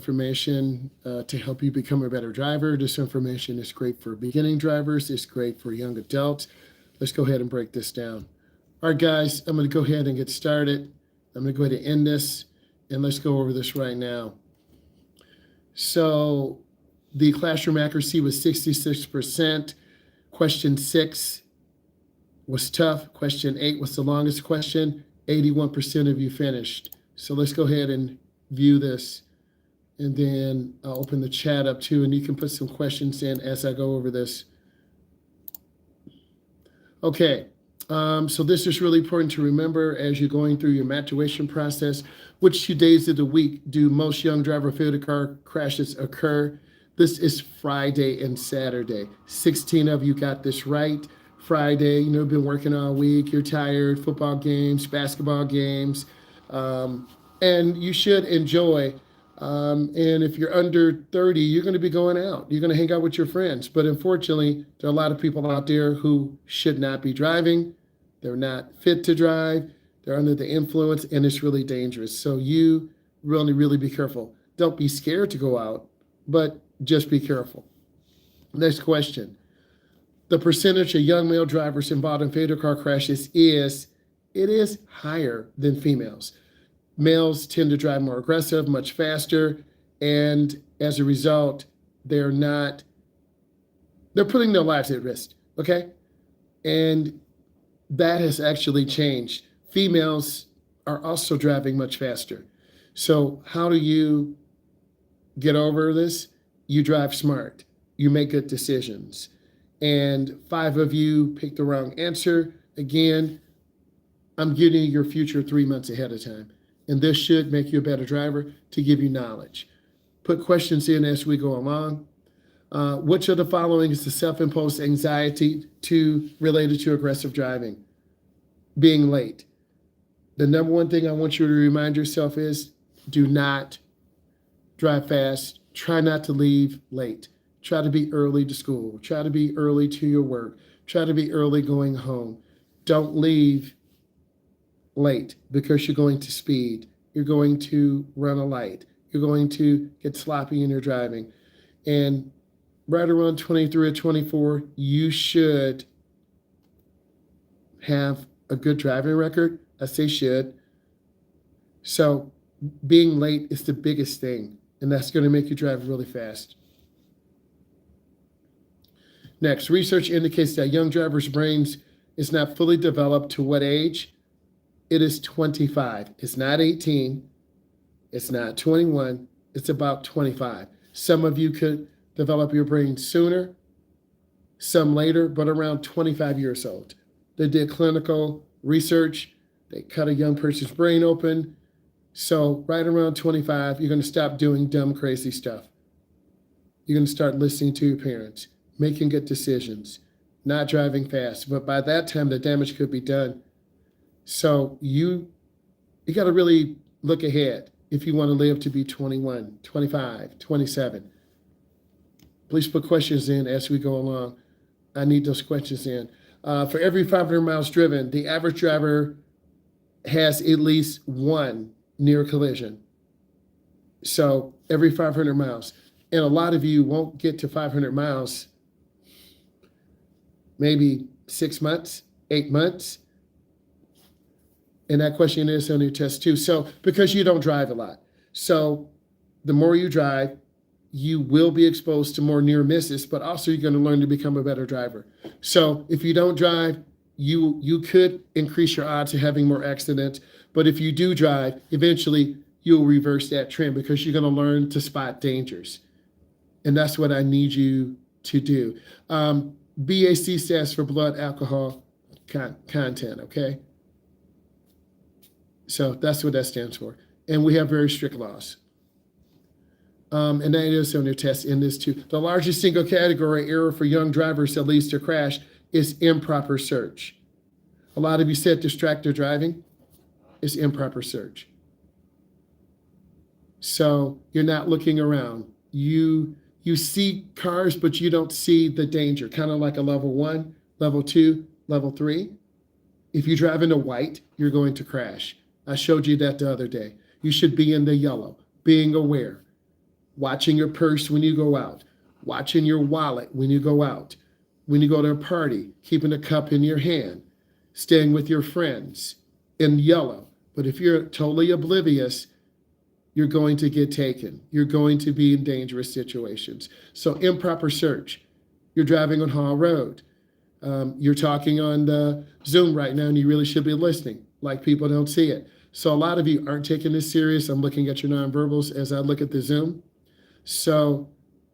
information to help you become a better driver. This information is great for beginning drivers. It's great for young adults. Let's go ahead and break this down. All right, guys, I'm going to go ahead and get started. I'm going to go ahead and end this, and let's go over this right now. So the classroom accuracy was 66%. Question 6 was tough. Question 8 was the longest question. 81% of you finished. So let's go ahead and view this. And then I'll open the chat up too, and you can put some questions in as I go over this. Okay, so this is really important to remember as you're going through your maturation process. Which 2 days of the week do most young driver fatal car crashes occur? This is Friday and Saturday. 16 of you got this right. Friday, you've been working all week, you're tired, football games, basketball games, and you should enjoy. And if you're under 30, you're going to be going out. You're going to hang out with your friends. But unfortunately, there are a lot of people out there who should not be driving. They're not fit to drive. They're under the influence, and it's really dangerous. So you really, really be careful. Don't be scared to go out, but just be careful. Next question. The percentage of young male drivers involved in fatal car crashes is higher than females. Males tend to drive more aggressive, much faster, and as a result, they're putting their lives at risk, okay? And that has actually changed. Females are also driving much faster. So how do you get over this? You drive smart. You make good decisions. And 5 of you picked the wrong answer. Again, I'm giving you your future 3 months ahead of time. And this should make you a better driver to give you knowledge. Put questions in as we go along. Which of the following is the self-imposed anxiety related to aggressive driving? Being late. The number one thing I want you to remind yourself is do not drive fast. Try not to leave late. Try to be early to school. Try to be early to your work. Try to be early going home. Don't leave late because you're going to speed. You're going to run a light. You're going to get sloppy in your driving. And right around 23 or 24, you should have a good driving record. I say should. So being late is the biggest thing, and that's going to make you drive really fast. Next, research indicates that young drivers' brains is not fully developed to what age? It is 25. It's not 18. It's not 21. It's about 25. Some of you could develop your brain sooner, some later, but around 25 years old. They did clinical research. They cut a young person's brain open. So right around 25, you're going to stop doing dumb, crazy stuff. You're going to start listening to your parents, making good decisions, not driving fast. But by that time, the damage could be done. So you got to really look ahead if you want to live to be 21, 25, 27. Please put questions in as we go along. I need those questions in. For every 500 miles driven, the average driver has at least one near collision. So every 500 miles. And a lot of you won't get to 500 miles maybe 6 months, 8 months. And that question is on your test too. So because you don't drive a lot. So the more you drive, you will be exposed to more near misses, but also you're going to learn to become a better driver. So if you don't drive, you could increase your odds of having more accidents. But if you do drive, eventually you'll reverse that trend because you're going to learn to spot dangers. And that's what I need you to do. BAC stands for blood alcohol content, okay? So that's what that stands for. And we have very strict laws. And that is on your test in this too. The largest single category error for young drivers that leads to crash is improper search. A lot of you said distracted driving is improper search. So you're not looking around. You see cars, but you don't see the danger, kind of like a level 1, level 2, level 3. If you drive into white, you're going to crash. I showed you that the other day. You should be in the yellow, being aware. watching your purse when you go out, watching your wallet when you go out, when you go to a party, keeping a cup in your hand, staying with your friends in yellow. But if you're totally oblivious, you're going to get taken. You're going to be in dangerous situations. So improper search. You're driving on Hall Road. You're talking on the Zoom right now, and you really should be listening, like people don't see it. So a lot of you aren't taking this serious. I'm looking at your nonverbals as I look at the Zoom. So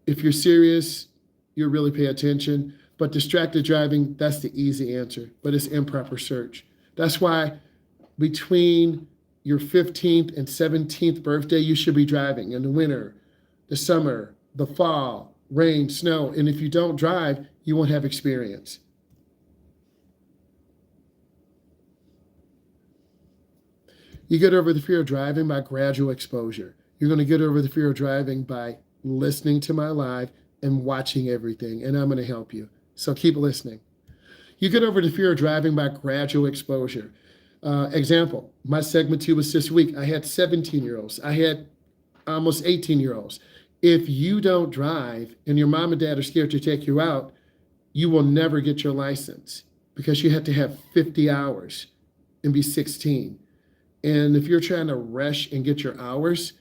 if you're serious, you really pay attention. But distracted driving, that's the easy answer, but it's improper search. That's why between your 15th and 17th birthday, you should be driving in the winter, the summer, the fall, rain, snow. And if you don't drive, you won't have experience. You get over the fear of driving by gradual exposure. You're going to get over the fear of driving by listening to my live and watching everything, and I'm going to help you. So keep listening. You get over the fear of driving by gradual exposure. Example, my segment 2 was this week. I had 17-year-olds. I had almost 18-year-olds. If you don't drive and your mom and dad are scared to take you out, you will never get your license because you have to have 50 hours and be 16. And if you're trying to rush and get your hours,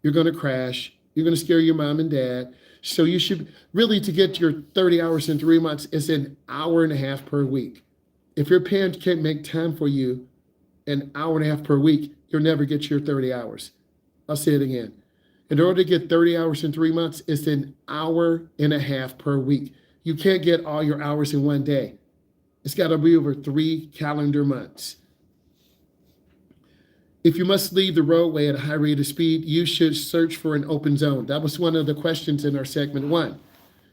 you're going to crash. You're going to scare your mom and dad. So you should really, to get your 30 hours in 3 months, it's an hour and a half per week. If your parent can't make time for you an hour and a half per week, you'll never get your 30 hours. I'll say it again. In order to get 30 hours in 3 months, it's an hour and a half per week. You can't get all your hours in one day. It's got to be over 3 calendar months. If you must leave the roadway at a high rate of speed, you should search for an open zone. That was one of the questions in our segment 1.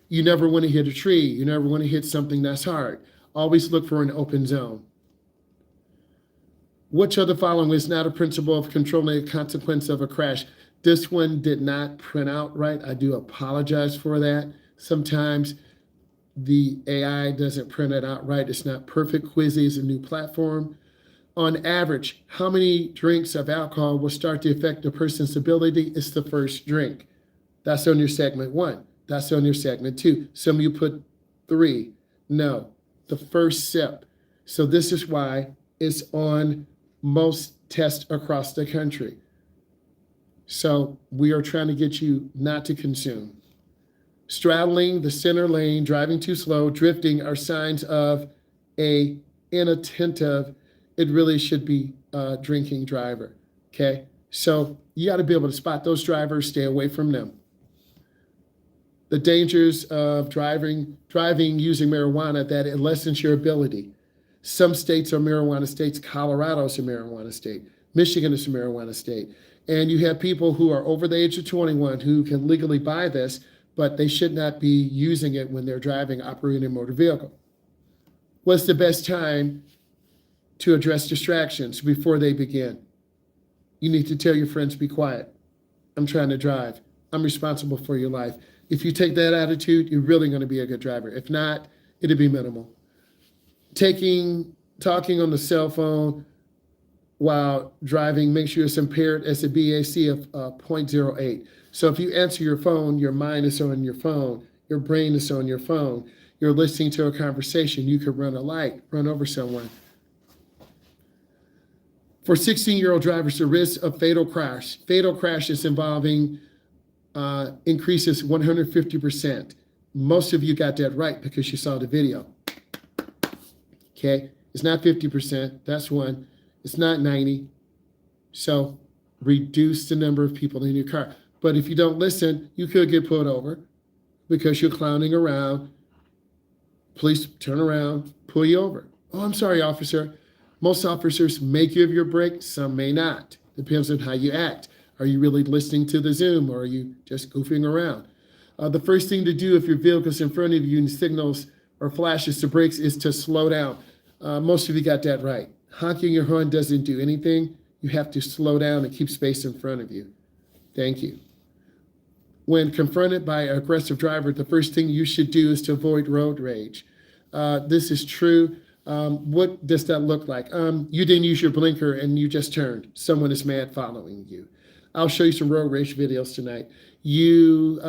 You never want to hit a tree. You never want to hit something that's hard. Always look for an open zone. Which of the following is not a principle of controlling the consequence of a crash? This one did not print out right. I do apologize for that. Sometimes the AI doesn't print it out right. It's not perfect. Quizzy is a new platform. On average, how many drinks of alcohol will start to affect a person's ability? It's the first drink. That's on your segment 1. That's on your segment 2. Some of you put 3. No, the first sip. So this is why it's on most tests across the country. So we are trying to get you not to consume. Straddling the center lane, driving too slow, drifting are signs of a inattentive, it really should be a drinking driver, okay? So you got to be able to spot those drivers, stay away from them. The dangers of driving using marijuana, that it lessens your ability. Some states are marijuana states. Colorado is a marijuana state. Michigan is a marijuana state. And you have people who are over the age of 21 who can legally buy this, but they should not be using it when they're driving, operating a motor vehicle. What's the best time to address distractions before they begin? You need to tell your friends, be quiet. I'm trying to drive. I'm responsible for your life. If you take that attitude, you're really going to be a good driver. If not, it'll be minimal. Talking on the cell phone while driving, make sure it's impaired as a BAC of 0.08. So if you answer your phone, your mind is on your phone, your brain is on your phone, you're listening to a conversation, you could run a light, run over someone. For 16-year-old drivers, the risk of fatal crashes involving increases 150%. Most of you got that right because you saw the video. Okay, it's not 50%, that's one. It's not 90. So reduce the number of people in your car. But if you don't listen, you could get pulled over because you're clowning around. Police turn around, pull you over. Oh, I'm sorry, officer. Most officers may give you a break, some may not. Depends on how you act. Are you really listening to the Zoom or are you just goofing around? The first thing to do if your vehicle's in front of you and signals or flashes the brakes is to slow down. Most of you got that right. Honking your horn doesn't do anything. You have to slow down and keep space in front of you. Thank you. When confronted by an aggressive driver, the first thing you should do is to avoid road rage. This is true. What does that look like? You didn't use your blinker and you just turned. Someone is mad following you. I'll show you some road rage videos tonight. You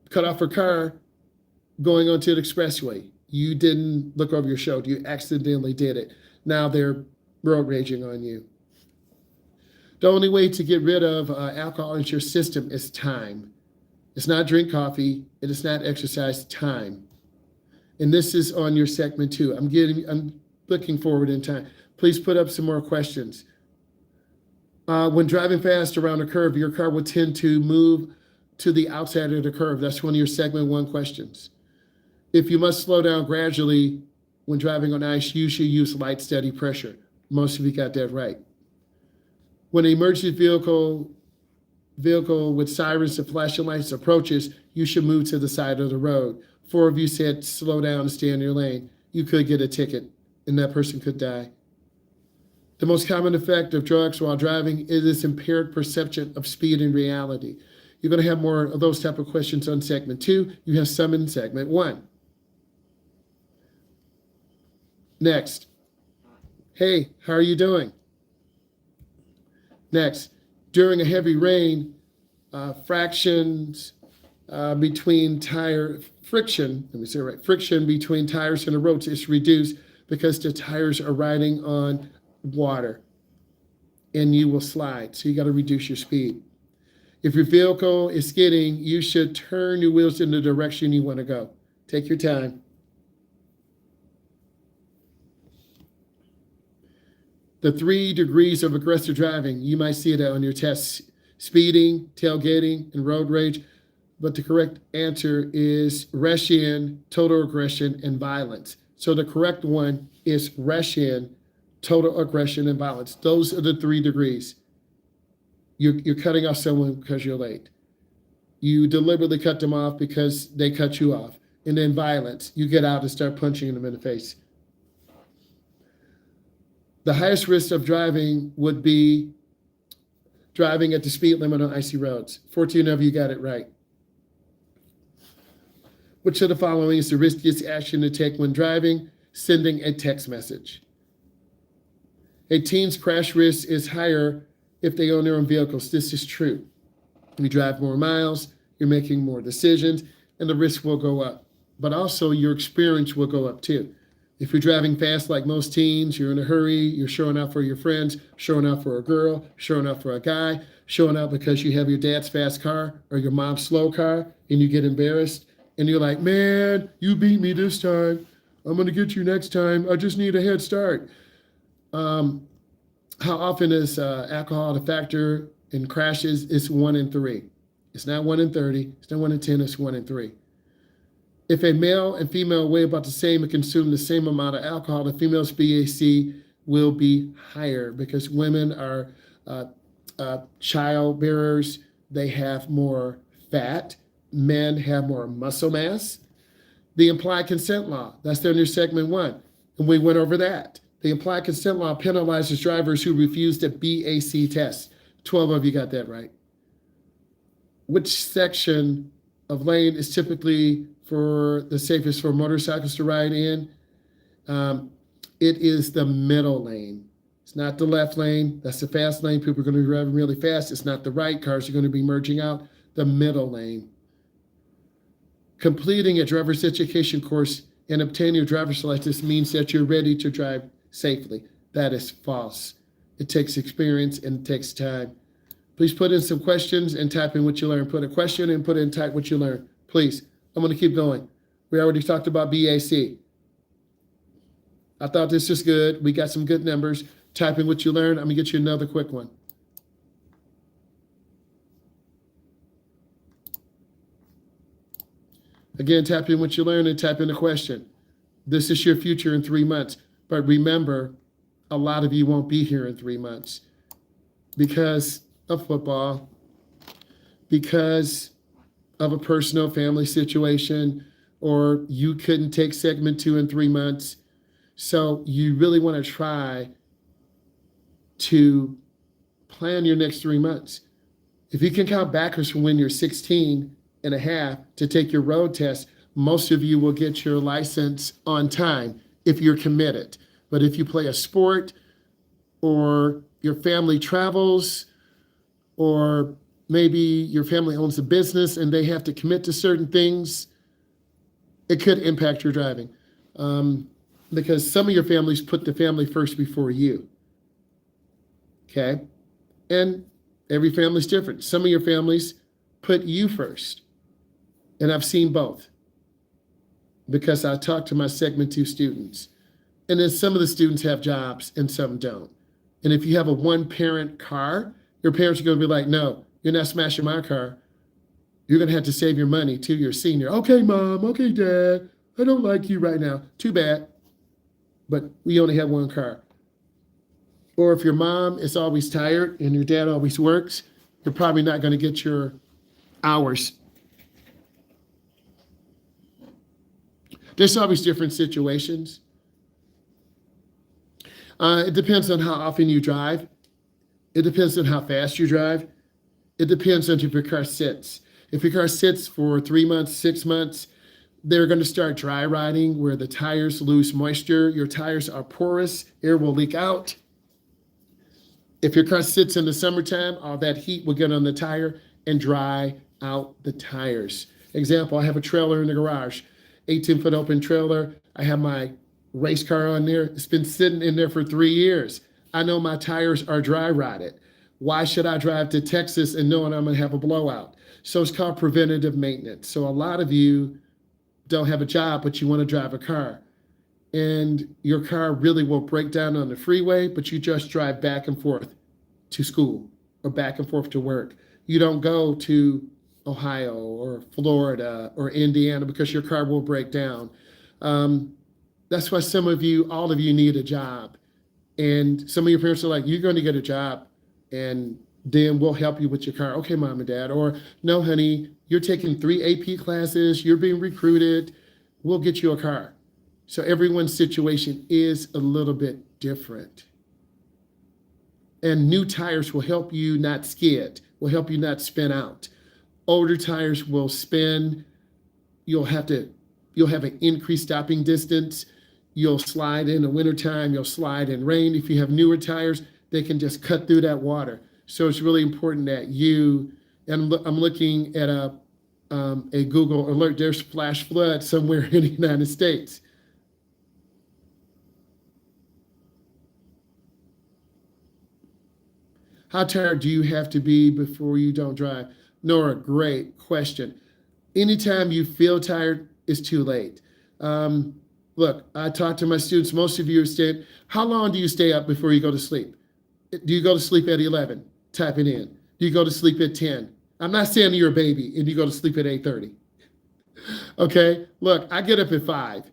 cut off a car going onto the expressway. You didn't look over your shoulder. You accidentally did it. Now they're road raging on you. The only way to get rid of alcohol in your system is time. It's not drink coffee. It is not exercise. Time. And this is on your segment 2. I'm looking forward in time. Please put up some more questions. When driving fast around a curve, your car will tend to move to the outside of the curve. That's one of your segment 1 questions. If you must slow down gradually when driving on ice, you should use light, steady pressure. Most of you got that right. When an emergency vehicle with sirens and flashing lights approaches, you should move to the side of the road. 4 of you said slow down and stay in your lane. You could get a ticket, and that person could die. The most common effect of drugs while driving is impaired perception of speed and reality. You're going to have more of those type of questions on segment 2. You have some in segment 1. Next. Hey, how are you doing? Next. During a heavy rain, frictions between tires and the roads is reduced because the tires are riding on water and you will slide. So you got to reduce your speed. If your vehicle is skidding, you should turn your wheels in the direction you want to go. Take your time. The 3 degrees of aggressive driving, you might see it on your tests: speeding, tailgating, and road rage. But the correct answer is ration, total aggression, and violence. So the correct one is ration, total aggression, and violence. Those are the 3 degrees. You're cutting off someone because you're late. You deliberately cut them off because they cut you off. And then violence, you get out and start punching them in the face. The highest risk of driving would be driving at the speed limit on icy roads. 14 of you got it right. Which of the following is the riskiest action to take when driving? Sending a text message. A teen's crash risk is higher if they own their own vehicles. This is true. You drive more miles, you're making more decisions, and the risk will go up. But also your experience will go up too. If you're driving fast like most teens, you're in a hurry, you're showing out for your friends, showing out for a girl, showing out for a guy, showing out because you have your dad's fast car or your mom's slow car, and you get embarrassed, and you're like, man, you beat me this time. I'm going to get you next time. I just need a head start. How often is alcohol a factor in crashes? It's 1 in 3. It's not 1 in 30. It's not 1 in 10. It's 1 in 3. If a male and female weigh about the same and consume the same amount of alcohol, the female's BAC will be higher because women are child bearers. They have more fat. Men have more muscle mass. The implied consent law, that's under segment 1. And we went over that. The implied consent law penalizes drivers who refuse the BAC test. 12 of you got that right. Which section of lane is typically for the safest for motorcycles to ride in? It is the middle lane. It's not the left lane. That's the fast lane. People are going to be driving really fast. It's not the right. Cars are going to be merging out. The middle lane. Completing a driver's education course and obtaining your driver's license means that you're ready to drive safely. That is false. It takes experience and it takes time. Please put in some questions and type in what you learned. Put a question and put in type what you learned. Please. I'm going to keep going. We already talked about BAC. I thought this was good. We got some good numbers. Type in what you learned. I'm going to get you another quick one. Again, type in what you learned and type in a question. This is your future in 3 months. But remember, a lot of you won't be here in 3 months because of football, because of a personal family situation, or you couldn't take segment 2 in 3 months. So you really want to try to plan your next 3 months. If you can count backwards from when you're 16 and a half to take your road test, most of you will get your license on time if you're committed. But if you play a sport or your family travels or maybe your family owns a business and they have to commit to certain things, it could impact your driving. Because some of your families put the family first before you. Okay? And every family's different. Some of your families put you first. And I've seen both because I talked to my segment 2 students. And then some of the students have jobs and some don't. And if you have a one-parent car, your parents are going to be like, no, you're not smashing my car. You're going to have to save your money till you're a senior. Okay, mom. Okay, dad. I don't like you right now. Too bad. But we only have one car. Or if your mom is always tired and your dad always works, you're probably not going to get your hours. There's always different situations. It depends on how often you drive. It depends on how fast you drive. It depends on if your car sits. If your car sits for 3 months, 6 months, they're going to start dry rotting where the tires lose moisture. Your tires are porous. Air will leak out. If your car sits in the summertime, all that heat will get on the tire and dry out the tires. Example, I have a trailer in the garage, 18-foot open trailer. I have my race car on there. It's been sitting in there for 3 years. I know my tires are dry rotted. Why should I drive to Texas and knowing I'm going to have a blowout? So it's called preventative maintenance. So a lot of you don't have a job, but you want to drive a car. And your car really will break down on the freeway, but you just drive back and forth to school or back and forth to work. You don't go to Ohio or Florida or Indiana because your car will break down. That's why some of you, all of you need a job. And some of your parents are like, you're going to get a job and then we'll help you with your car. Okay, mom and dad. Or no, honey, you're taking 3 AP classes. You're being recruited. We'll get you a car. So everyone's situation is a little bit different. And new tires will help you not skid, will help you not spin out. Older tires will spin. You'll have an increased stopping distance. You'll slide in the wintertime. You'll slide in rain. If you have newer tires, they can just cut through that water. So it's really important that you, and I'm looking at a Google alert, there's flash flood somewhere in the United States. How tired do you have to be before you don't drive? Nora, great question. Anytime you feel tired, it's too late. Look, I talk to my students. Most of you are staying. How long do you stay up before you go to sleep? Do you go to sleep at 11? Type it in. Do you go to sleep at 10? I'm not saying you're a baby and you go to sleep at 8:30. Okay? Look, I get up at 5,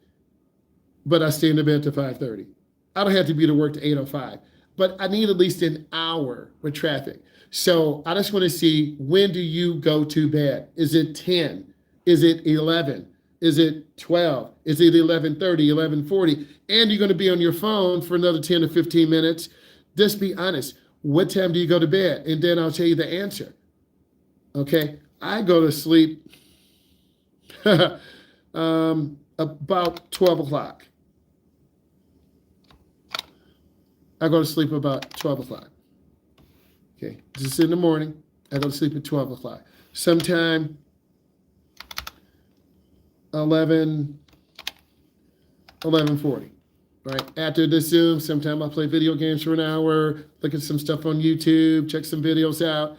but I stay in the bed to 5:30. I don't have to be to work to 8:05. But I need at least an hour with traffic. So I just want to see, when do you go to bed? Is it 10? Is it 11? Is it 12? Is it 11:30, 11:40? And you're going to be on your phone for another 10 or 15 minutes. Just be honest. What time do you go to bed? And then I'll tell you the answer. Okay? I go to sleep about 12 o'clock. I go to sleep about 12 o'clock. Okay, this is in the morning. I go to sleep at 12 o'clock. Sometime 11:40, right? After the Zoom, sometime I'll play video games for an hour, look at some stuff on YouTube, check some videos out,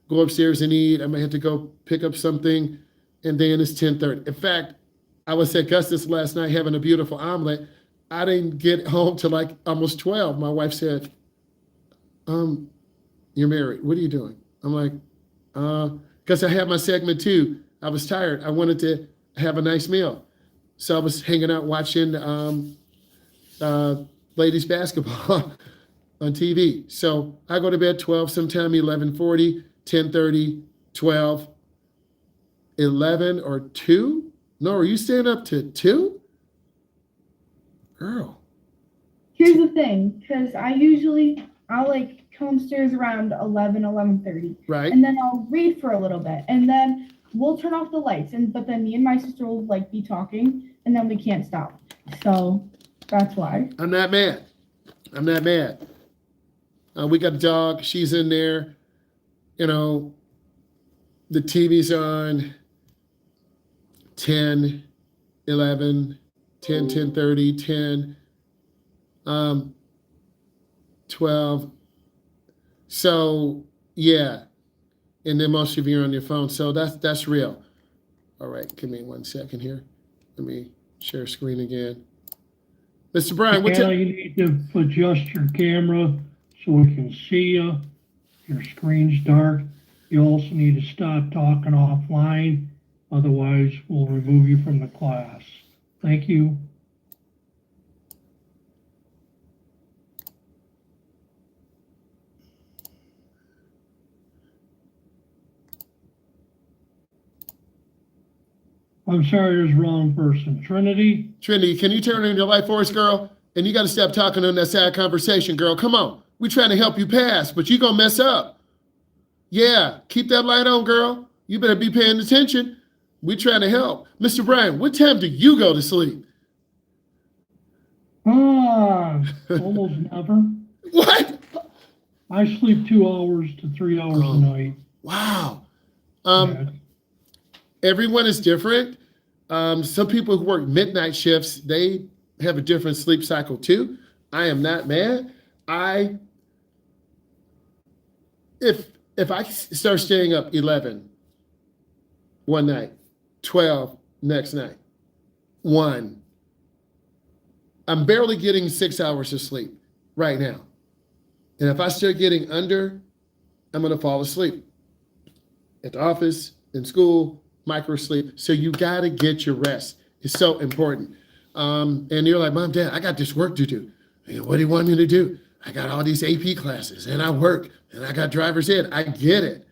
go upstairs and eat. I might have to go pick up something, and then it's 10:30. In fact, I was at Gus's last night having a beautiful omelet. I didn't get home till like almost 12. My wife said, you're married. What are you doing? I'm like, because I had my segment 2. I was tired. I wanted to have a nice meal. So I was hanging out watching ladies basketball on TV. So I go to bed 12, sometime 11:40, 10:30, 12, 11 or 2. No, are you staying up to 2? Girl. Here's the thing, because I'll like come upstairs around 11:30. Right. And then I'll read for a little bit. And then we'll turn off the lights. But then me and my sister will like be talking, and then we can't stop. So that's why. I'm not mad. We got a dog. She's in there. you know, the TV's on 10, 11, 10, 10:30, 10, 12. So yeah, and then most of you are on your phone. So that's real. All right, give me 1 second here. Let me share screen again. Mr. Brian, what Yeah, you need to adjust your camera so we can see you. Your screen's dark. You also need to stop talking offline. Otherwise, we'll remove you from the class. Thank you. I'm sorry, there's the wrong person. Trinity? Trinity, can you turn on your light for us, girl? And you got to stop talking on that side conversation, girl. Come on. We're trying to help you pass, but you're going to mess up. Yeah, keep that light on, girl. You better be paying attention. We're trying to help. Mr. Brian, what time do you go to sleep? Almost never. What? I sleep 2 hours to 3 hours a night. Wow. Yeah. Everyone is different. Some people who work midnight shifts, they have a different sleep cycle too. I am not mad. If I start staying up 11 one night, 12 next night, 1, I'm barely getting 6 hours of sleep right now. And if I start getting under, I'm going to fall asleep at the office, in school, micro sleep. So you got to get your rest. It's so important. And you're like, Mom, Dad, I got this work to do. And what do you want me to do? I got all these AP classes and I work and I got driver's ed. I get it.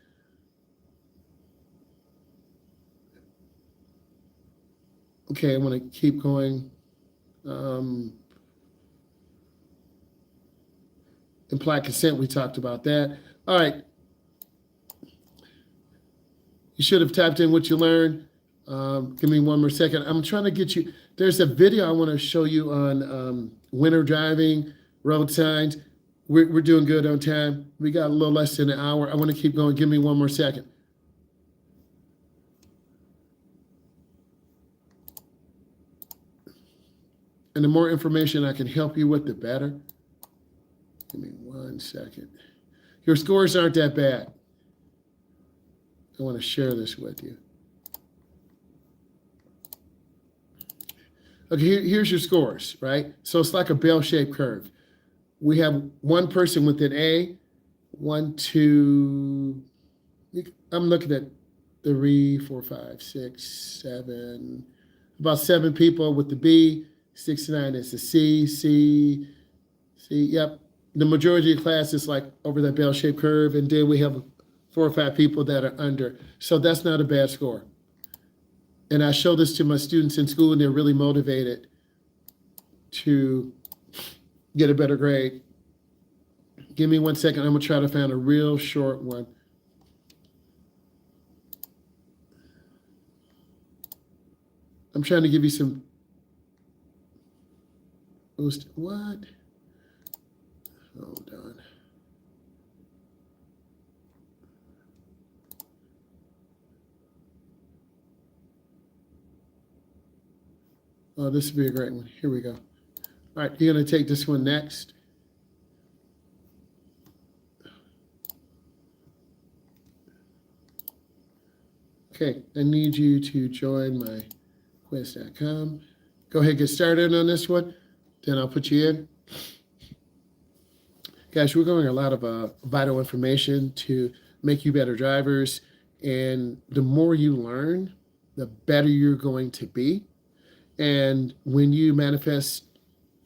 Okay, I'm going to keep going. Implied consent, we talked about that. All right. You should have typed in what you learned. Give me 1 more second. I'm trying to get you. There's a video I want to show you on winter driving, road signs. We're doing good on time. We got a little less than an hour. I want to keep going. Give me 1 more second. And the more information I can help you with, the better. Give me 1 second. Your scores aren't that bad. I want to share this with you. Okay, here's your scores, right? So it's like a bell-shaped curve. We have one person with an A, 1, 2, I'm looking at 3, 4, 5, 6, 7, about 7 people with the B, 6 to 9 is the C, yep. The majority of the class is like over that bell-shaped curve, and then we have 4 or 5 people that are under. So that's not a bad score. And I show this to my students in school, and they're really motivated to get a better grade. Give me 1 second. I'm going to try to find a real short one. I'm trying to give you some. What? Hold on. Oh, this would be a great one. Here we go. All right, you're going to take this one next. Okay, I need you to join my quiz.com. Go ahead and get started on this one. Then I'll put you in. Guys, we're going a lot of vital information to make you better drivers. And the more you learn, the better you're going to be. And when you manifest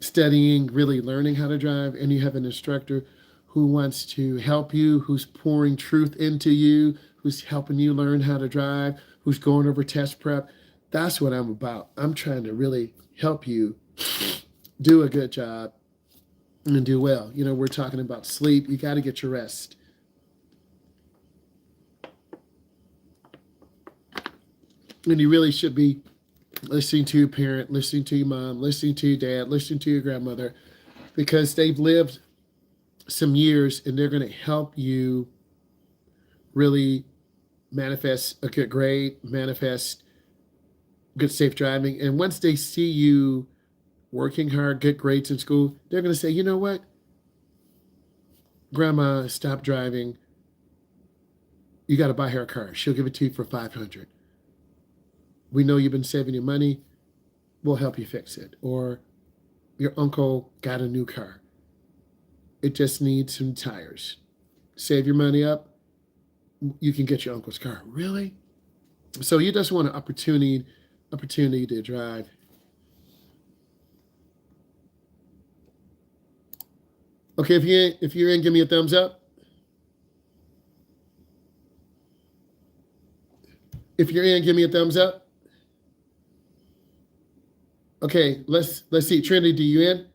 studying, really learning how to drive, and you have an instructor who wants to help you, who's pouring truth into you, who's helping you learn how to drive, who's going over test prep, that's what I'm about. I'm trying to really help you do a good job and do well. You know, we're talking about sleep. You got to get your rest. And you really should be listening to your parent, listening to your mom, listening to your dad, listening to your grandmother, because they've lived some years and they're going to help you really manifest a good grade, manifest good safe driving. And once they see you working hard, good grades in school, they're going to say, you know what? Grandma stopped driving. You got to buy her a car. She'll give it to you for $500. We know you've been saving your money. We'll help you fix it. Or your uncle got a new car. It just needs some tires. Save your money up. You can get your uncle's car. Really? So you just want an opportunity to drive. Okay, if you're in, give me a thumbs up. If you're in, give me a thumbs up. Okay, let's see. Trinity, do you in?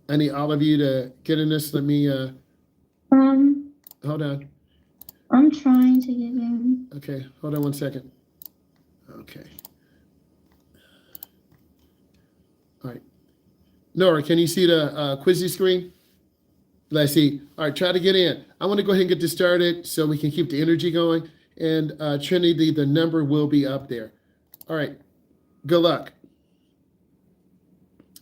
I need all of you to get in this. Let me hold on. I'm trying to get in. Okay, hold on one second. Okay. All right. Nora, can you see the Quizzy screen? Let's see. All right, try to get in. I want to go ahead and get this started so we can keep the energy going. And Trinity, the number will be up there. All right, good luck.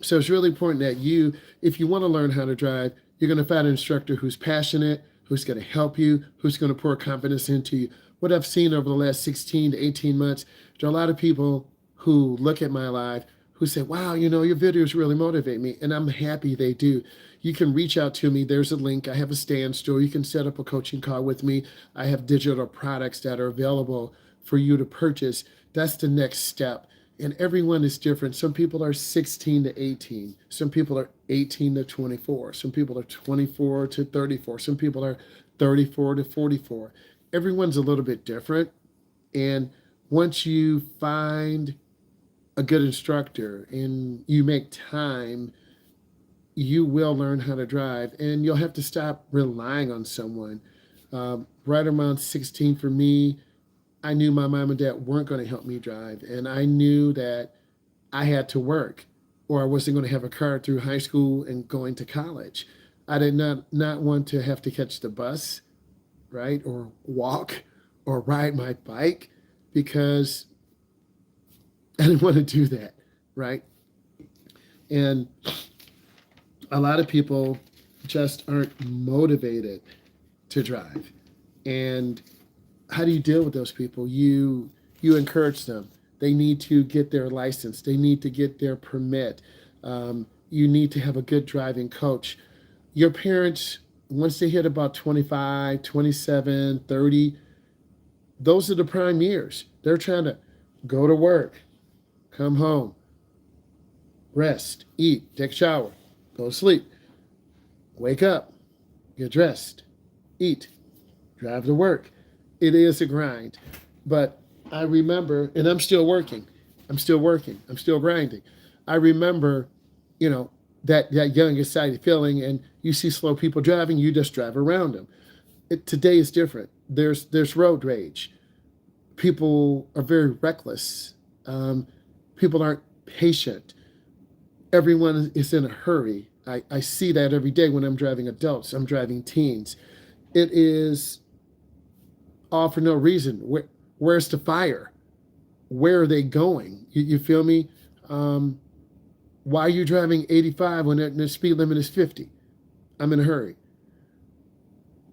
So it's really important that you, if you want to learn how to drive, you're going to find an instructor who's passionate, who's going to help you, who's going to pour confidence into you. What I've seen over the last 16 to 18 months, there are a lot of people who look at my live who say, wow, you know, your videos really motivate me. And I'm happy they do. You can reach out to me. There's a link. I have a stand store. You can set up a coaching call with me. I have digital products that are available for you to purchase. That's the next step. And everyone is different. Some people are 16 to 18. Some people are 18 to 24. Some people are 24 to 34. Some people are 34 to 44. Everyone's a little bit different. And once you find a good instructor and you make time, you will learn how to drive, and you'll have to stop relying on someone. Right around 16 for me, I knew my mom and dad weren't going to help me drive, and I knew that I had to work or I wasn't going to have a car through high school and going to college. I did not want to have to catch the bus, right, or walk or ride my bike because I didn't want to do that, right? And a lot of people just aren't motivated to drive. And how do you deal with those people? You encourage them. They need to get their license. They need to get their permit. You need to have a good driving coach. Your parents, once they hit about 25, 27, 30, those are the prime years. They're trying to go to work, come home, rest, eat, take a shower, go to sleep, wake up, get dressed, eat, drive to work. It is a grind. But I remember, and I'm still working. I'm still grinding. I remember, you know, that young, excited feeling, and you see slow people driving, you just drive around them. Today is different. There's road rage. People are very reckless. People aren't patient. Everyone is in a hurry. I see that every day when I'm driving adults, I'm driving teens. It is all for no reason. Where's the fire? Where are they going? You feel me? Why are you driving 85 when the speed limit is 50? I'm in a hurry.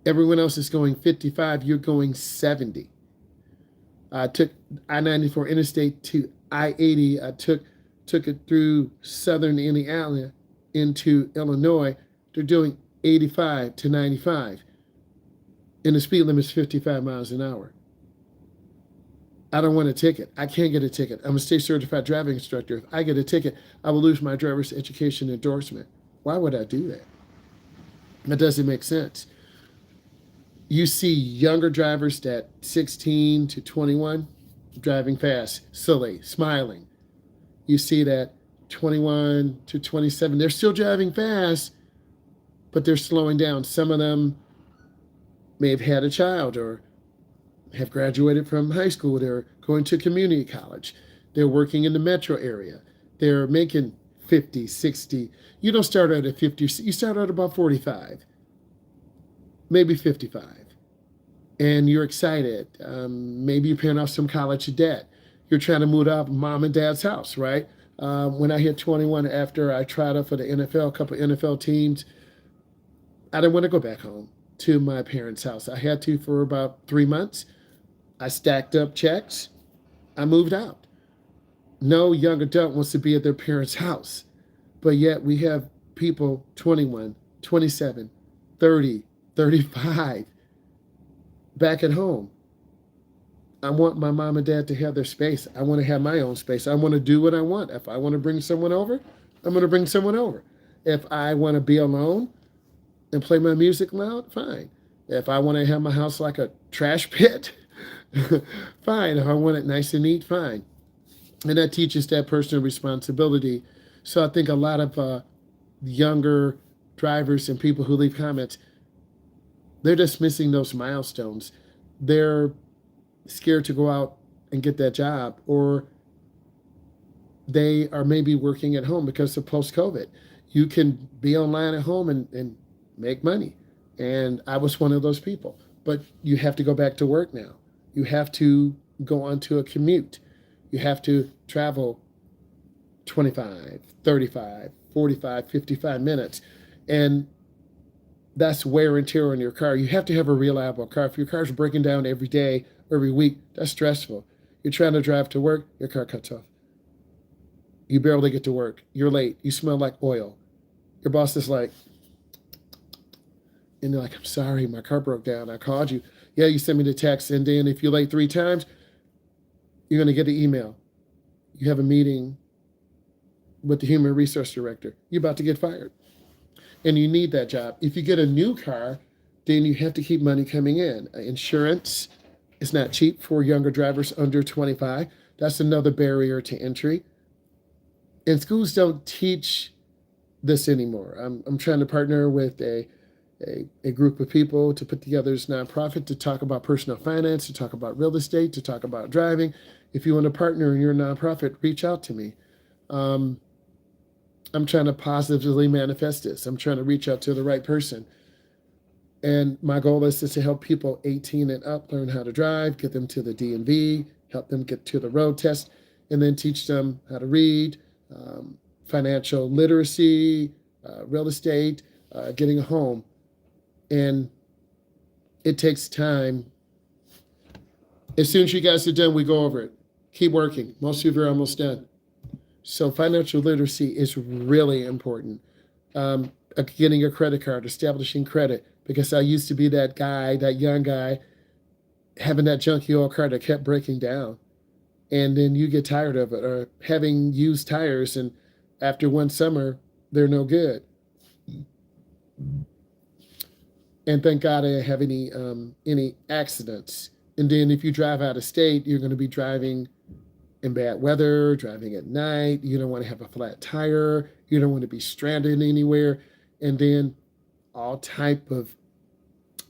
Everyone else is going 55, you're going 70. I took I-94 interstate to I-80. I took it through southern Indiana into Illinois. They're doing 85 to 95. And the speed limit is 55 miles an hour. I don't want a ticket. I can't get a ticket. I'm a state certified driving instructor. If I get a ticket, I will lose my driver's education endorsement. Why would I do that? That doesn't make sense. You see younger drivers that 16 to 21 driving fast, silly, smiling. You see that 21 to 27, they're still driving fast, but they're slowing down. Some of them may have had a child or have graduated from high school. They're going to community college. They're working in the metro area. They're making 50, 60. You don't start out at 50. You start out about 45. maybe 55, and you're excited. Maybe you're paying off some college debt. You're trying to move out of mom and dad's house, right? When I hit 21, after I tried out for the NFL, a couple NFL teams, I didn't want to go back home to my parents' house. I had to for about 3 months. I stacked up checks. I moved out. No young adult wants to be at their parents' house, but yet we have people 21, 27, 30, 35 back at home. I want my mom and dad to have their space. I want to have my own space. I want to do what I want. If I want to bring someone over, I'm going to bring someone over. If I want to be alone and play my music loud, fine. If I want to have my house like a trash pit, fine. If I want it nice and neat, fine. And that teaches that personal responsibility. So I think a lot of younger drivers and people who leave comments, they're just missing those milestones. They're scared to go out and get that job, or they are maybe working at home because of post-COVID. You can be online at home and make money. And I was one of those people. But you have to go back to work now. You have to go onto a commute. You have to travel 25, 35, 45, 55 minutes. And that's wear and tear on your car. You have to have a reliable car. If your car's breaking down every day, every week, that's stressful. You're trying to drive to work, your car cuts off. You barely get to work. You're late. You smell like oil. Your boss is like, and they're like, I'm sorry, my car broke down. I called you. Yeah, you sent me the text. And then if you're late 3 times, you're going to get an email. You have a meeting with the human resource director. You're about to get fired. And you need that job. If you get a new car, then you have to keep money coming in. Insurance is not cheap for younger drivers under 25. That's another barrier to entry. And schools don't teach this anymore. I'm trying to partner with a group of people to put together this nonprofit to talk about personal finance, to talk about real estate, to talk about driving. If you want to partner in your nonprofit, reach out to me. I'm trying to positively manifest this. I'm trying to reach out to the right person. And my goal is to help people 18 and up learn how to drive, get them to the DMV, help them get to the road test, and then teach them how to read, financial literacy, real estate, getting a home. And it takes time. As soon as you guys are done, we go over it. Keep working. Most of you are almost done. So financial literacy is really important. Getting a credit card, establishing credit, because I used to be that guy, that young guy, having that junky old car that kept breaking down. And then you get tired of it, or having used tires, and after one summer, they're no good. And thank God I didn't have any accidents. And then if you drive out of state, you're going to be driving in bad weather, driving at night. You don't want to have a flat tire. You don't want to be stranded anywhere. And then all type of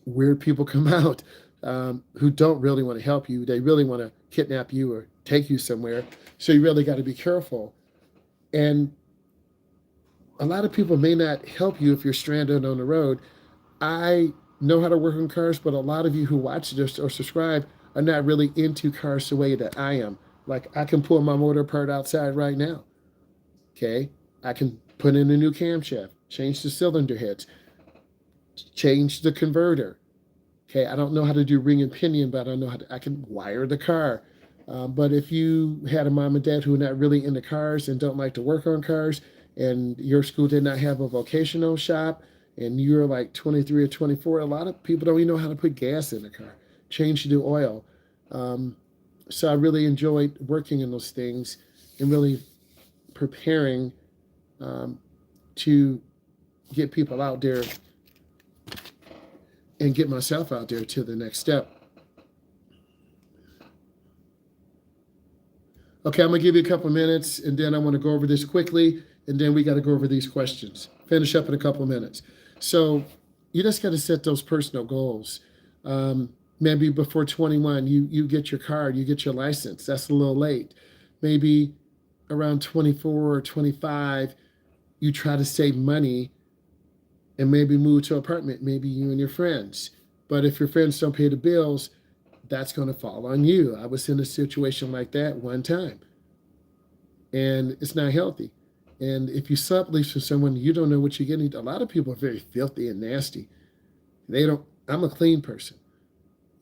weird people come out who don't really want to help you. They really want to kidnap you or take you somewhere. So you really got to be careful. And a lot of people may not help you if you're stranded on the road. I know how to work on cars, but a lot of you who watch this or subscribe are not really into cars the way that I am. Like, I can pull my motor apart outside right now. Okay? I can put in a new camshaft, change the cylinder heads, change the converter. Okay? I don't know how to do ring and pinion, but I can wire the car. But if you had a mom and dad who are not really into cars and don't like to work on cars, and your school did not have a vocational shop, and you're like 23 or 24, a lot of people don't even know how to put gas in a car, change the oil. So I really enjoyed working in those things and really preparing to get people out there and get myself out there to the next step. Okay, I'm going to give you a couple of minutes, and then I want to go over this quickly, and then we got to go over these questions. Finish up in a couple of minutes. So you just got to set those personal goals. Maybe before 21, you get your card, you get your license. That's a little late. Maybe around 24 or 25, you try to save money and maybe move to an apartment, maybe you and your friends. But if your friends don't pay the bills, that's going to fall on you. I was in a situation like that one time, and it's not healthy. And if you sublease from someone, you don't know what you're getting. A lot of people are very filthy and nasty. I'm a clean person.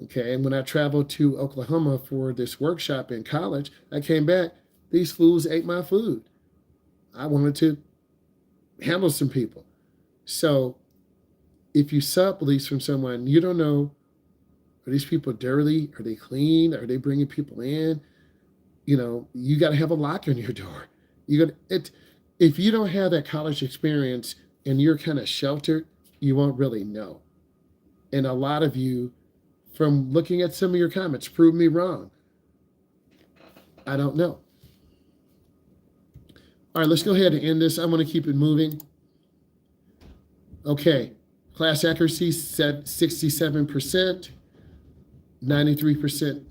Okay. And when I traveled to Oklahoma for this workshop in college, I came back. These fools ate my food. I wanted to handle some people. So if you sublease from someone, you don't know, are these people dirty? Are they clean? Are they bringing people in? You got to have a lock on your door. If you don't have that college experience and you're kind of sheltered, you won't really know. And a lot of you, from looking at some of your comments, prove me wrong. I don't know. All right, let's go ahead and end this. I want to keep it moving. Okay, class accuracy set 67%, 93%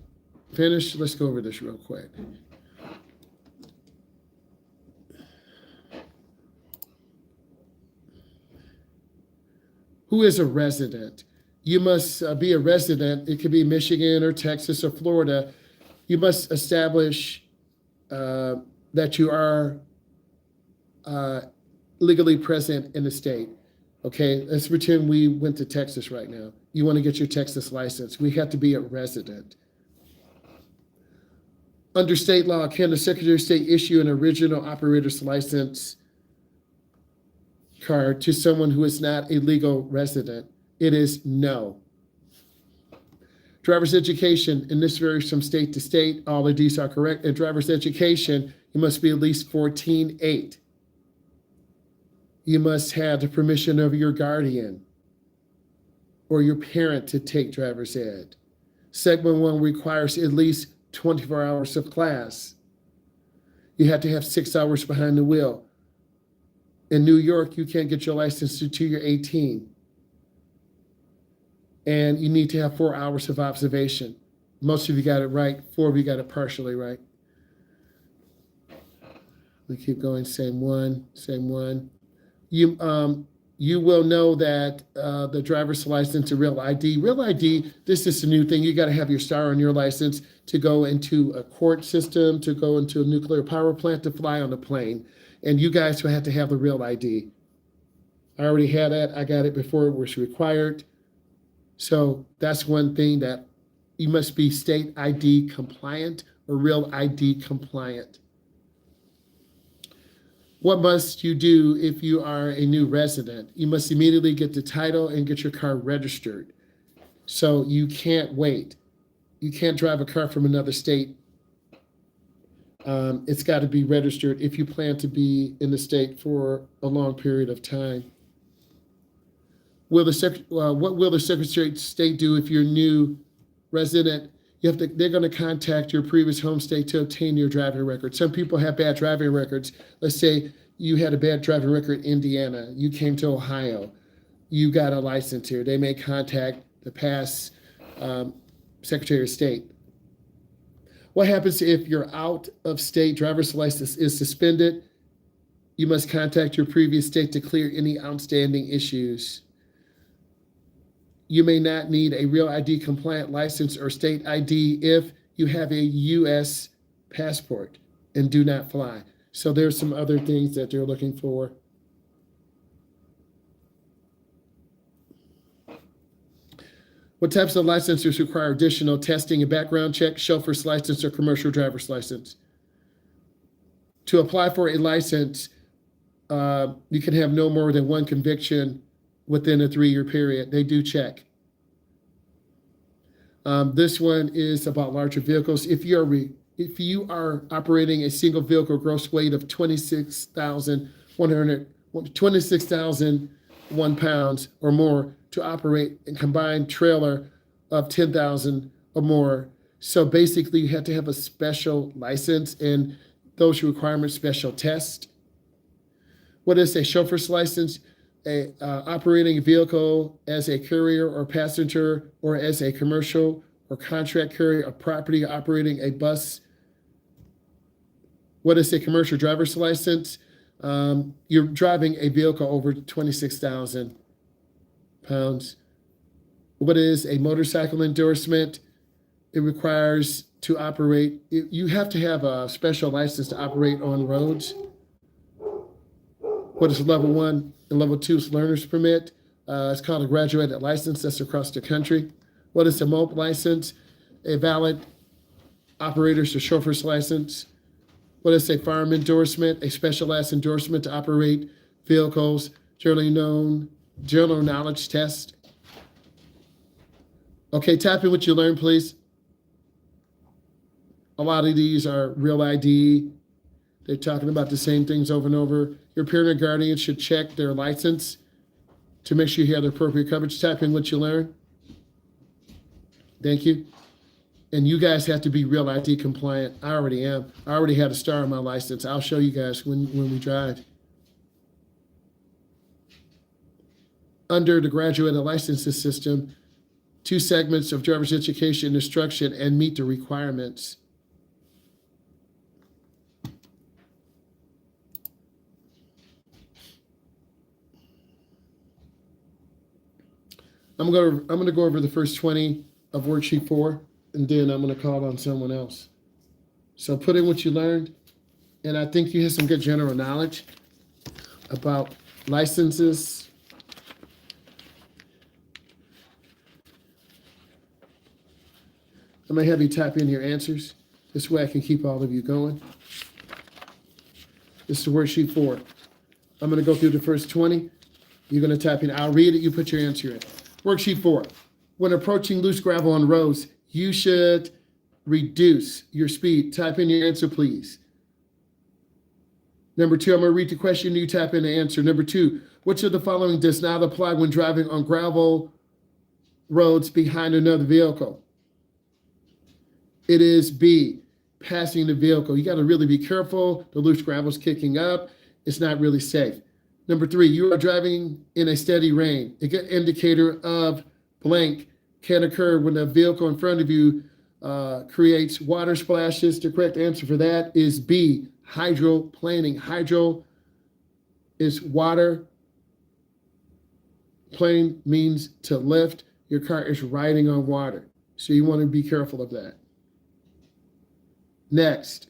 finished. Let's go over this real quick. Who is a resident? You must be a resident. It could be Michigan or Texas or Florida. You must establish that you are legally present in the state. Okay, let's pretend we went to Texas right now. You want to get your Texas license. We have to be a resident. Under state law, can the Secretary of State issue an original operator's license card to someone who is not a legal resident? It is no. Driver's education, and this varies from state to state. All of these are correct. In driver's education, you must be at least 14.8. You must have the permission of your guardian or your parent to take driver's ed. Segment 1 requires at least 24 hours of class. You have to have 6 hours behind the wheel. In New York, you can't get your license until you're 18. And you need to have 4 hours of observation. Most of you got it right. 4 of you got it partially right. We keep going. Same one. You will know that the driver's license, a real ID. Real ID, this is a new thing. You got to have your star on your license to go into a court system, to go into a nuclear power plant, to fly on a plane. And you guys will have to have the real ID. I already had that. I got it before it was required. So that's one thing, that you must be state ID compliant or real ID compliant. What must you do if you are a new resident? You must immediately get the title and get your car registered. So you can't wait. You can't drive a car from another state. It's got to be registered if you plan to be in the state for a long period of time. What will the Secretary of State do if you're a new resident? They're going to contact your previous home state to obtain your driving record. Some people have bad driving records. Let's say you had a bad driving record in Indiana. You came to Ohio. You got a license here. They may contact the past Secretary of State. What happens if your out of state driver's license is suspended? You must contact your previous state to clear any outstanding issues. You may not need a real ID compliant license or state ID if you have a U.S. passport and do not fly. So there's some other things that they're looking for. What types of licenses require additional testing and background check? Chauffeur's license or commercial driver's license. To apply for a license, you can have no more than one conviction within a 3-year period. They do check. This one is about larger vehicles. If you are operating a single vehicle gross weight of 26,001 pounds or more, to operate a combined trailer of 10,000 or more. So basically you have to have a special license, and those requirements, special test. What is a chauffeur's license? Operating a vehicle as a courier or passenger, or as a commercial or contract carrier of property, operating a bus. What is a commercial driver's license? You're driving a vehicle over 26,000 pounds. What is a motorcycle endorsement? It requires to operate, you have to have a special license to operate on roads. What is level 1 and level 2 is learner's permit. It's called a graduated license. That's across the country. What is a MOPE license? A valid operator's or chauffeur's license. What is a farm endorsement? A specialized endorsement to operate vehicles, generally known general knowledge test. Okay, type in what you learned, please. A lot of these are real ID. They're talking about the same things over and over. Your parent or guardian should check their license to make sure you have the appropriate coverage. Type in what you learned. Thank you. And you guys have to be real ID compliant. I already am. I already had a star on my license. I'll show you guys when we drive. Under the graduated licenses system, 2 segments of driver's education instruction and meet the requirements. I'm gonna go over the first 20 of worksheet 4, and then I'm gonna call on someone else. So put in what you learned, and I think you have some good general knowledge about licenses. I'm gonna have you type in your answers. This way I can keep all of you going. This is worksheet 4. I'm gonna go through the first 20. You're gonna type in, I'll read it, you put your answer in. Worksheet 4. When approaching loose gravel on roads, you should reduce your speed. Type in your answer, please. Number 2, I'm going to read the question. You type in the answer. Number 2, which of the following does not apply when driving on gravel roads behind another vehicle? It is B, passing the vehicle. You got to really be careful. The loose gravel's kicking up. It's not really safe. Number 3, you are driving in a steady rain. A good indicator of blank can occur when a vehicle in front of you creates water splashes. The correct answer for that is B, hydroplaning. Hydro is water. Plane means to lift. Your car is riding on water. So you want to be careful of that. Next.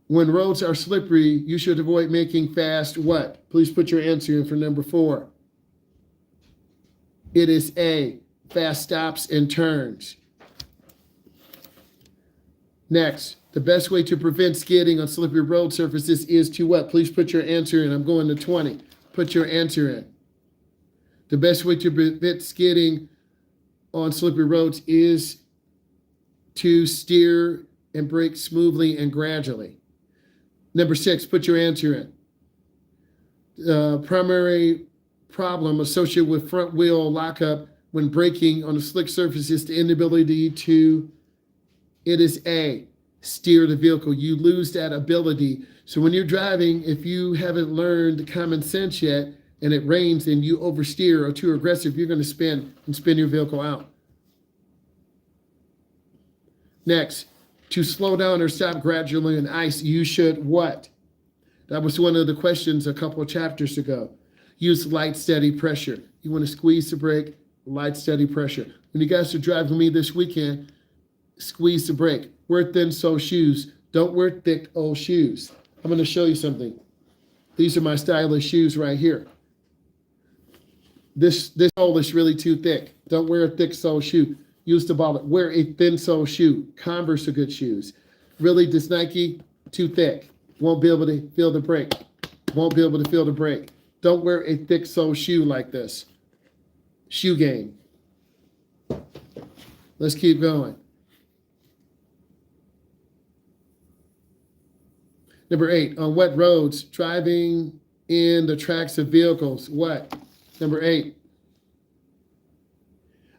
When roads are slippery, you should avoid making fast what? Please put your answer in for number 4. It is A, fast stops and turns. Next, the best way to prevent skidding on slippery road surfaces is to what? Please put your answer in. I'm going to 20. Put your answer in. The best way to prevent skidding on slippery roads is to steer and brake smoothly and gradually. Number 6, put your answer in. Primary problem associated with front wheel lockup when braking on a slick surface is the inability to, it is A, steer the vehicle. You lose that ability. So when you're driving, if you haven't learned common sense yet, and it rains and you oversteer or too aggressive, you're going to spin your vehicle out. Next, to slow down or stop gradually on ice, you should what? That was one of the questions a couple of chapters ago. Use light, steady pressure. You want to squeeze the brake, light, steady pressure. When you guys are driving with me this weekend, squeeze the brake. Wear thin-sole shoes. Don't wear thick old shoes. I'm going to show you something. These are my stylish shoes right here. This sole is really too thick. Don't wear a thick sole shoe. Use the ball. Wear a thin sole shoe. Converse are good shoes. Really, this Nike, too thick. Won't be able to feel the brake. Won't be able to feel the brake. Don't wear a thick sole shoe like this. Shoe game. Let's keep going. Number 8, on wet roads, driving in the tracks of vehicles. What? Number 8,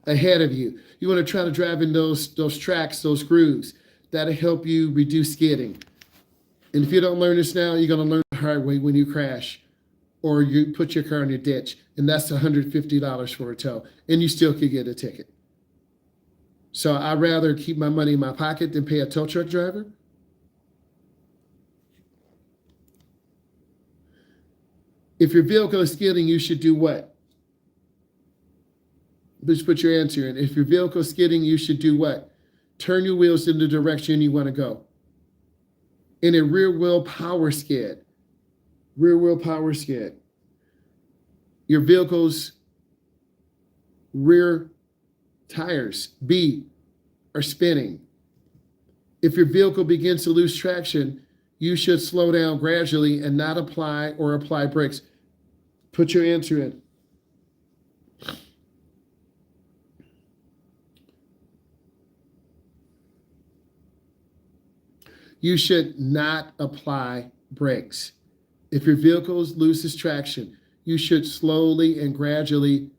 ahead of you. You want to try to drive in those tracks, those grooves. That'll help you reduce skidding. And if you don't learn this now, you're going to learn the hard way when you crash or you put your car in a ditch. And that's $150 for a tow. And you still could get a ticket. So I'd rather keep my money in my pocket than pay a tow truck driver. If your vehicle is skidding, you should do what? Just put your answer in. If your vehicle is skidding, you should do what? Turn your wheels in the direction you want to go. In a rear wheel power skid, your vehicle's rear tires, B, are spinning. If your vehicle begins to lose traction, you should slow down gradually and not apply brakes. Put your answer in. You should not apply brakes. If your vehicle loses traction, you should slowly and gradually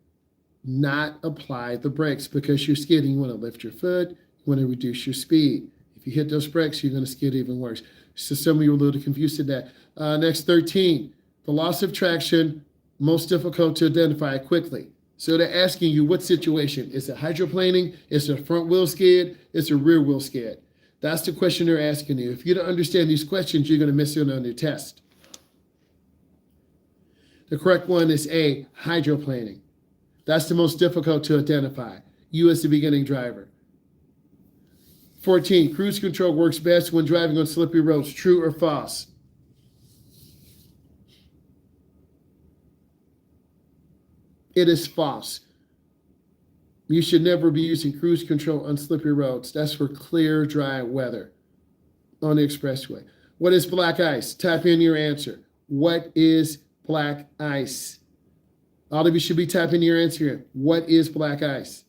not apply the brakes because you're skidding. You want to lift your foot, you want to reduce your speed. If you hit those brakes, you're going to skid even worse. So some of you are a little confused at that. Next, 13. The loss of traction, most difficult to identify quickly. So they're asking you what situation. Is it hydroplaning? Is it a front wheel skid? Is it a rear wheel skid? That's the question they're asking you. If you don't understand these questions, you're going to miss it on your test. The correct one is A, hydroplaning. That's the most difficult to identify. You as the beginning driver. 14, cruise control works best when driving on slippery roads. True or false? It is false. You should never be using cruise control on slippery roads. That's for clear, dry weather on the expressway. What is black ice? Type in your answer. What is black ice? All of you should be typing your answer in. What is black ice?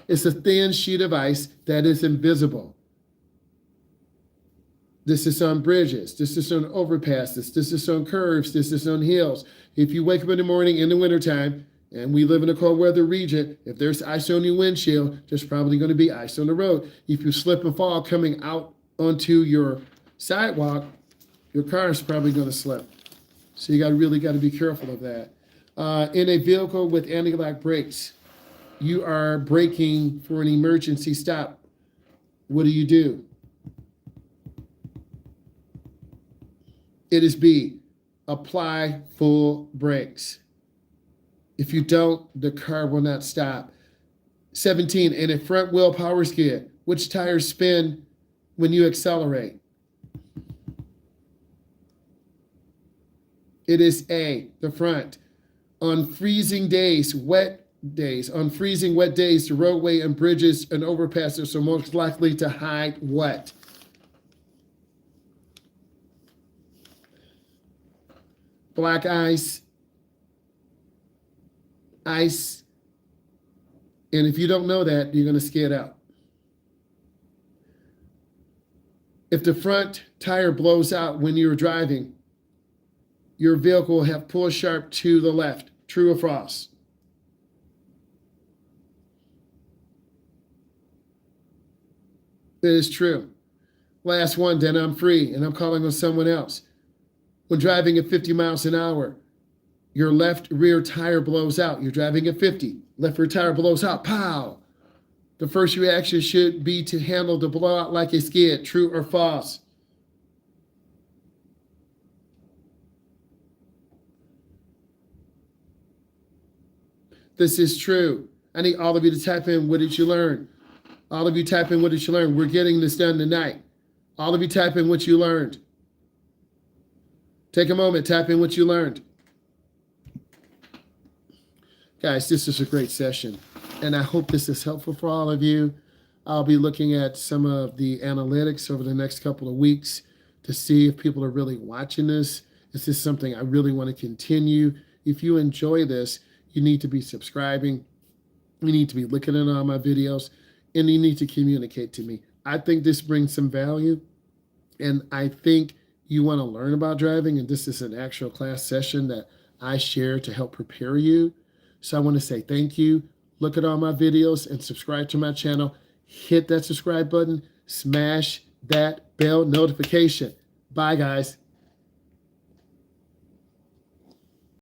It's a thin sheet of ice that is invisible. This is on bridges. This is on overpasses. This is on curves. This is on hills. If you wake up in the morning in the wintertime, and we live in a cold weather region, if there's ice on your windshield, there's probably going to be ice on the road. If you slip and fall coming out onto your sidewalk, your car is probably going to slip. So you really got to be careful of that. In a vehicle with anti-lock brakes, you are braking for an emergency stop. What do? It is B, apply full brakes. If you don't, the car will not stop. 17, in a front wheel power skid, which tires spin when you accelerate? It is A, the front. On freezing wet days, the roadway and bridges and overpasses are most likely to hide what? Black ice, and if you don't know that, you're going to skid out. If the front tire blows out when you're driving, your vehicle will have pull sharp to the left. True or false? It is true. Last one, then I'm free and I'm calling on someone else. When driving at 50 miles an hour, your left rear tire blows out. You're driving at 50. Left rear tire blows out. Pow! The first reaction should be to handle the blowout like a skid. True or false? This is true. I need all of you to type in, what did you learn? All of you type in, what did you learn? We're getting this done tonight. All of you type in what you learned. Take a moment, type in what you learned. Guys, this is a great session, and I hope this is helpful for all of you. I'll be looking at some of the analytics over the next couple of weeks to see if people are really watching this. This is something I really want to continue. If you enjoy this, you need to be subscribing. You need to be looking at all my videos, and you need to communicate to me. I think this brings some value, and I think you want to learn about driving, and this is an actual class session that I share to help prepare you. So I want to say thank you. Look at all my videos and subscribe to my channel. Hit that subscribe button. Smash that bell notification. Bye, guys.